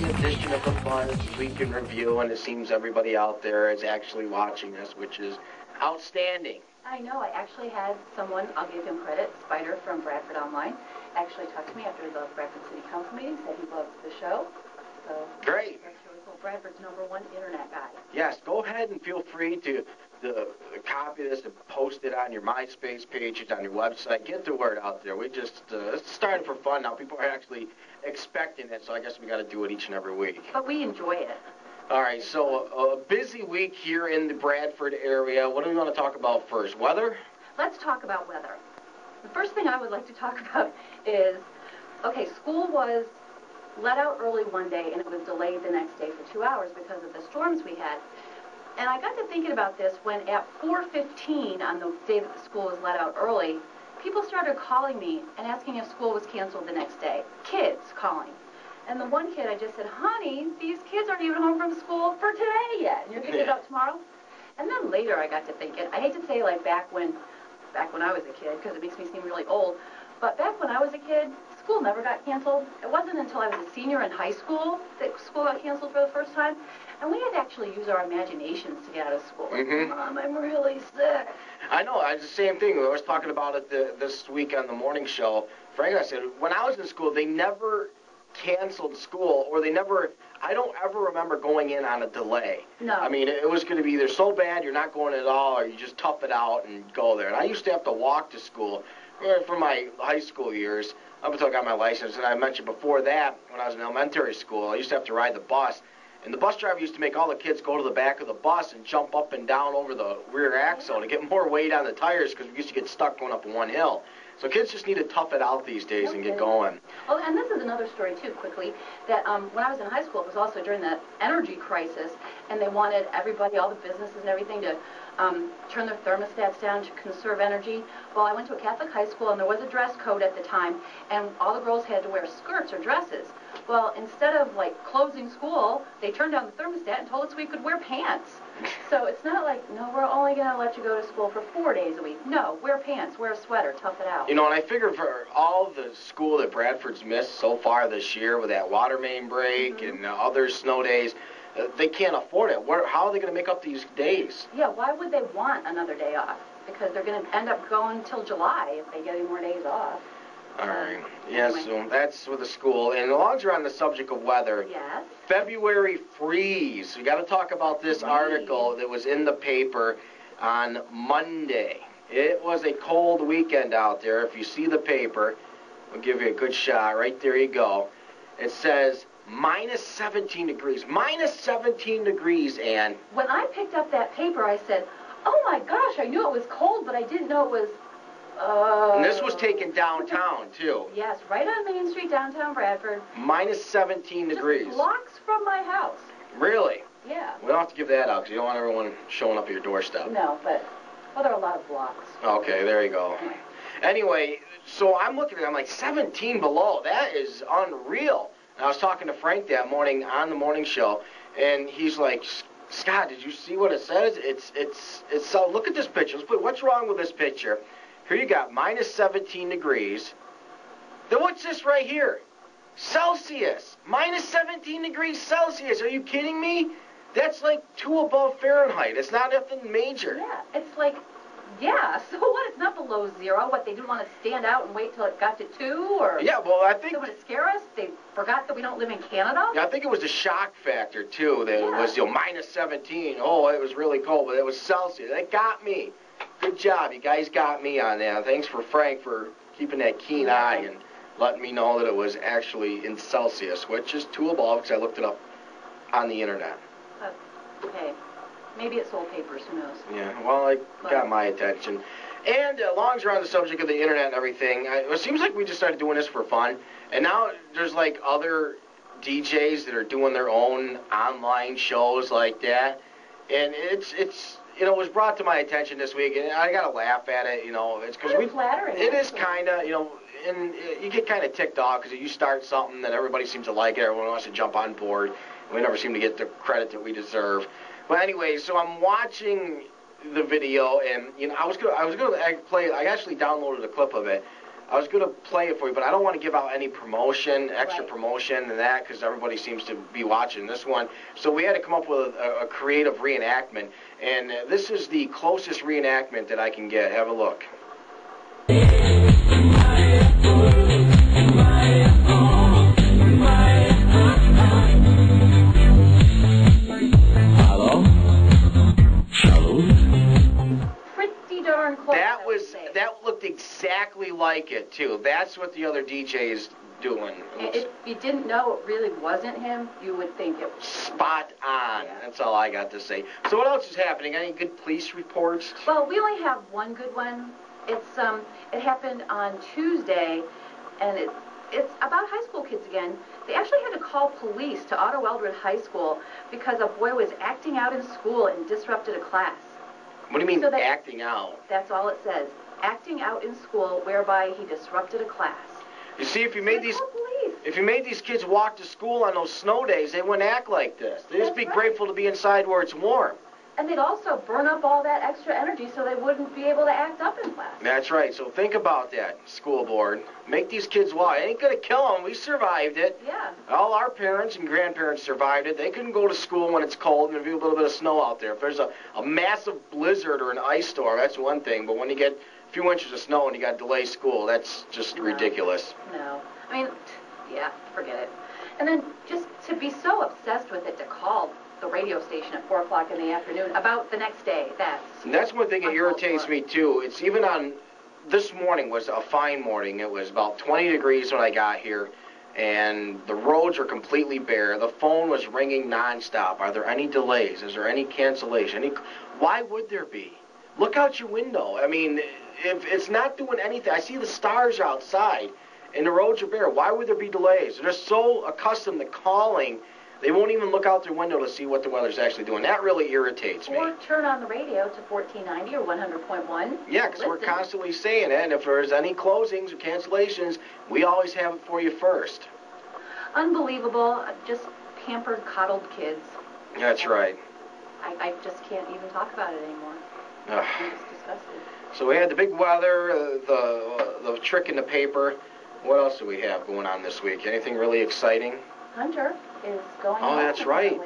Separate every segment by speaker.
Speaker 1: Edition of the Buzz Week in Review, and it seems everybody out there is actually watching us, which is outstanding.
Speaker 2: I know. I actually had someone, I'll give him credit, Spider from Bradford Online, actually talked to me after the Bradford City Council meeting, said he loves the show. So
Speaker 1: great.
Speaker 2: That's really cool. Bradford's #1 internet guy.
Speaker 1: Yes, go ahead and feel free to copy this and post it on your MySpace pages, on your website. Get the word out there. We just, it's starting for fun now. People are actually expecting it, so I guess we got to do it each and every week.
Speaker 2: But we enjoy it.
Speaker 1: All right, so a busy week here in the Bradford area. What do we want to talk about first? Weather?
Speaker 2: Let's talk about weather. The first thing I would like to talk about is, okay, school was let out early one day, and it was delayed the next day for 2 hours because of the storms we had. And I got to thinking about this when at 4:15 on the day that the school was let out early, people started calling me and asking if school was canceled the next day. Kids calling. And the one kid, I just said, honey, these kids aren't even home from school for today yet. And you're thinking about tomorrow? And then later I got to thinking, I hate to say like back when I was a kid, because it makes me seem really old, but back when I was a kid, school never got canceled. It wasn't until I was a senior in high school that school got canceled for the first time. And we had to actually use our imaginations to get out of school.
Speaker 1: Mm-hmm.
Speaker 2: Mom, I'm really sick.
Speaker 1: I know. It's the same thing. I was talking about it this week on the morning show. Frank, I said, when I was in school, they never canceled school, or I don't ever remember going in on a delay.
Speaker 2: No.
Speaker 1: I mean, it was going to be either so bad you're not going at all, or you just tough it out and go there. And I used to have to walk to school for my high school years up until I got my license. And I mentioned before that, when I was in elementary school, I used to have to ride the bus. And the bus driver used to make all the kids go to the back of the bus and jump up and down over the rear axle to get more weight on the tires, because we used to get stuck going up one hill. So kids just need to tough it out these days and get going.
Speaker 2: Oh, and this is another story, too, quickly, that when I was in high school, it was also during the energy crisis, and they wanted everybody, all the businesses and everything, to turn their thermostats down to conserve energy. Well, I went to a Catholic high school, and there was a dress code at the time, and all the girls had to wear skirts or dresses. Well, instead of, like, closing school, they turned down the thermostat and told us we could wear pants. So it's not like, no, we're only going to let you go to school for 4 days a week. No, wear pants, wear a sweater, tough it out.
Speaker 1: You know, and I figure for all the school that Bradford's missed so far this year with that water main break and other snow days, they can't afford it. How are they going to make up these days?
Speaker 2: Yeah, why would they want another day off? Because they're going to end up going till July if they get any more days off.
Speaker 1: All right. Yes, so that's with the school. And as long as you're on the subject of weather,
Speaker 2: yes.
Speaker 1: February freeze. We got to talk about this article that was in the paper on Monday. It was a cold weekend out there. If you see the paper, we'll give you a good shot. Right there you go. It says minus 17 degrees. Minus 17 degrees, Ann.
Speaker 2: When I picked up that paper, I said, oh my gosh, I knew it was cold, but I didn't know it was...
Speaker 1: And this was taken downtown, too.
Speaker 2: Yes, right on Main Street, downtown Bradford.
Speaker 1: Minus 17 degrees.
Speaker 2: Just blocks from my house.
Speaker 1: Really?
Speaker 2: Yeah.
Speaker 1: We don't have to give that out, because you don't want everyone showing up at your doorstep.
Speaker 2: No, but, well, there are a lot of blocks.
Speaker 1: Okay, there you go. Anyway, so I'm looking at it, I'm like, 17 below. That is unreal. And I was talking to Frank that morning on the morning show, and he's like, Scott, did you see what it says? It's so, look at this picture. What's wrong with this picture? Here you got minus 17 degrees. Then what's this right here? Celsius. Minus 17 degrees Celsius. Are you kidding me? That's like 2 above Fahrenheit. It's not nothing major.
Speaker 2: Yeah, it's like, yeah, so what? It's not below 0. What, they didn't want to stand out and wait till it got to 2? Or
Speaker 1: yeah, well, I think...
Speaker 2: So would it scare us? They forgot that we don't live in Canada?
Speaker 1: Yeah, I think it was the shock factor, too, that it was, minus 17. Oh, it was really cold, but it was Celsius. That got me. Good job. You guys got me on that. Thanks for Frank for keeping that keen eye and letting me know that it was actually in Celsius, which is 2 above, because I looked it up on the internet.
Speaker 2: Okay. Maybe it sold papers. Who knows?
Speaker 1: Yeah, well, it got my attention. And as long as you're on the subject of the internet and everything, it seems like we just started doing this for fun. And now there's like other DJs that are doing their own online shows like that, and it's it was brought to my attention this week, and I gotta laugh at it. It's because it is kind of and you get kind of ticked off because you start something that everybody seems to like it, everyone wants to jump on board. We never seem to get the credit that we deserve. But anyway, so I'm watching the video, and I was gonna play. I actually downloaded a clip of it. I was going to play it for you, but I don't want to give out any promotion, extra promotion and that, because everybody seems to be watching this one. So we had to come up with a creative reenactment, and this is the closest reenactment that I can get. Have a look. That looked exactly like it too. That's what the other DJ is doing.
Speaker 2: If you didn't know it really wasn't him, you would think it was
Speaker 1: spot on. Yeah. That's all I got to say. So what else is happening? Any good police reports?
Speaker 2: Well, we only have one good one. It happened on Tuesday, and it's about high school kids again. They actually had to call police to Otto Eldred High School because a boy was acting out in school and disrupted a class.
Speaker 1: What do you mean acting out?
Speaker 2: That's all it says. Acting out in school, whereby he disrupted a class.
Speaker 1: You see, if you made these kids walk to school on those snow days, they wouldn't act like this. They'd just be grateful to be inside where it's warm.
Speaker 2: And they'd also burn up all that extra energy so they wouldn't be able to act up in class.
Speaker 1: That's right. So think about that, school board. Make these kids walk. It ain't going to kill them. We survived it.
Speaker 2: Yeah.
Speaker 1: All our parents and grandparents survived it. They couldn't go to school when it's cold and there'd be a little bit of snow out there. If there's a massive blizzard or an ice storm, that's one thing. But when you get a few inches of snow and you got to delay school, that's just ridiculous.
Speaker 2: No. I mean, yeah, forget it. And then just to be so obsessed with it to call the radio station at 4 o'clock in the afternoon about the next day,
Speaker 1: that's one thing that irritates me too. It's even on, this morning was a fine morning. It was about 20 degrees when I got here, and the roads are completely bare. The phone was ringing nonstop. Are there any delays? Is there any cancellation? Why would there be? Look out your window. I mean, if it's not doing anything, I see the stars outside, and the roads are bare. Why would there be delays? They're so accustomed to calling, they won't even look out their window to see what the weather's actually doing. That really irritates me.
Speaker 2: Or turn on the radio to 1490 or 100.1.
Speaker 1: Yeah, because we're constantly saying it, and if there's any closings or cancellations, we always have it for you first.
Speaker 2: Unbelievable. Just pampered, coddled kids.
Speaker 1: That's right.
Speaker 2: I just can't even talk about it anymore. I'm just disgusted.
Speaker 1: So we had the big weather, the trick in the paper. What else do we have going on this week? Anything really exciting?
Speaker 2: Hunter is going on.
Speaker 1: Oh, that's right.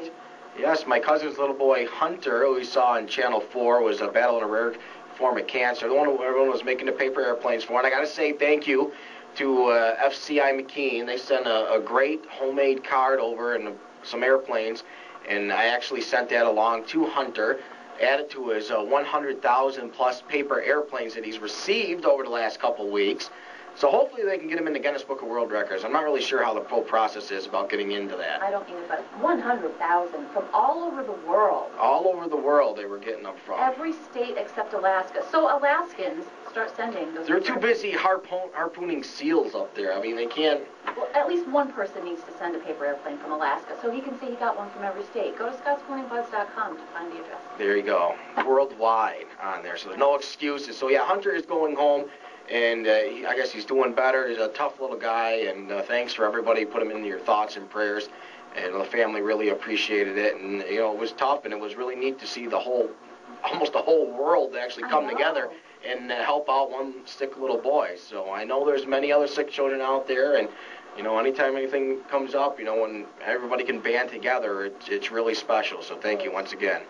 Speaker 1: Yes, my cousin's little boy Hunter, who we saw on Channel 4, was battling a rare form of cancer. The one who everyone was making the paper airplanes for. And I got to say thank you to FCI McKean. They sent a great homemade card over and some airplanes. And I actually sent that along to Hunter, added to his 100,000 plus paper airplanes that he's received over the last couple weeks. So hopefully they can get him in the Guinness Book of World Records. I'm not really sure how the full process is about getting into that.
Speaker 2: I don't either, but 100,000 from all over the world.
Speaker 1: All over the world they were getting them from.
Speaker 2: Every state except Alaska. So Alaskans start sending those.
Speaker 1: They're too busy harpooning seals up there. I mean, they can't.
Speaker 2: Well, at least one person needs to send a paper airplane from Alaska, so he can say he got one from every state. Go to scottsmorningbuzz.com to find the address.
Speaker 1: There you go. Worldwide on there, so there's no excuses. So yeah, Hunter is going home. And I guess he's doing better. He's a tough little guy, and thanks for everybody. Put him in your thoughts and prayers. And the family really appreciated it. And, it was tough, and it was really neat to see almost the whole world actually come together and help out one sick little boy. So I know there's many other sick children out there, and, anytime anything comes up, when everybody can band together, it's really special. So thank you once again.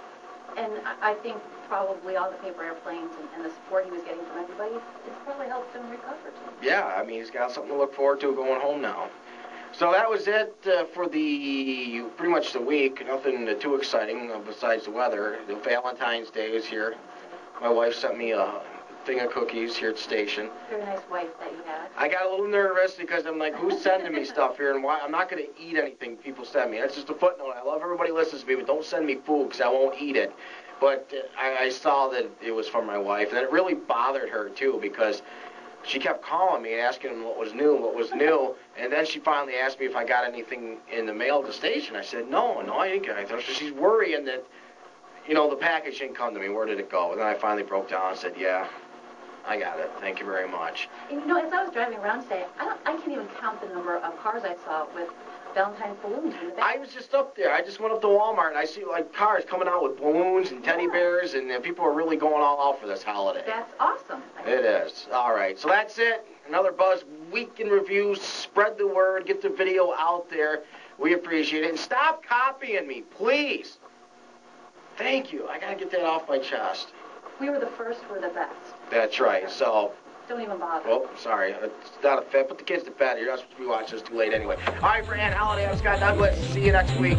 Speaker 2: And I think probably all the paper airplanes and the support he was getting from everybody, it's probably helped him recover too.
Speaker 1: Yeah, I mean, he's got something to look forward to going home now. So that was it for pretty much the week. Nothing too exciting besides the weather. The Valentine's Day is here. My wife sent me a thing of cookies here at the station.
Speaker 2: Very nice wife that you had.
Speaker 1: I got a little nervous because I'm like, who's sending me stuff here, and why? I'm not going to eat anything people send me. That's just a footnote. I love everybody listens to me, but don't send me food because I won't eat it. But I saw that it was from my wife, and it really bothered her too because she kept calling me and asking what was new, and then she finally asked me if I got anything in the mail at the station. I said, no, I didn't get anything. So she's worrying that, the package didn't come to me. Where did it go? And then I finally broke down and said, yeah, I got it. Thank you very much.
Speaker 2: As I was driving around today, I can't even count the number of cars I saw with Valentine's balloons in the back.
Speaker 1: I was just up there. I just went up to Walmart, and I see, cars coming out with balloons and teddy bears, and people are really going all out for this holiday.
Speaker 2: That's awesome.
Speaker 1: It is. All right. So that's it. Another Buzz Week in Review. Spread the word. Get the video out there. We appreciate it. And stop copying me, please. Thank you. I got to get that off my chest.
Speaker 2: We were the first, we're the best.
Speaker 1: That's right. So...
Speaker 2: Don't even bother.
Speaker 1: Oh, sorry. It's not a fit. Put the kids to bed. You're not supposed to be watching this too late anyway. All right, for Aunt Holliday, I'm Scott Douglas. See you next week.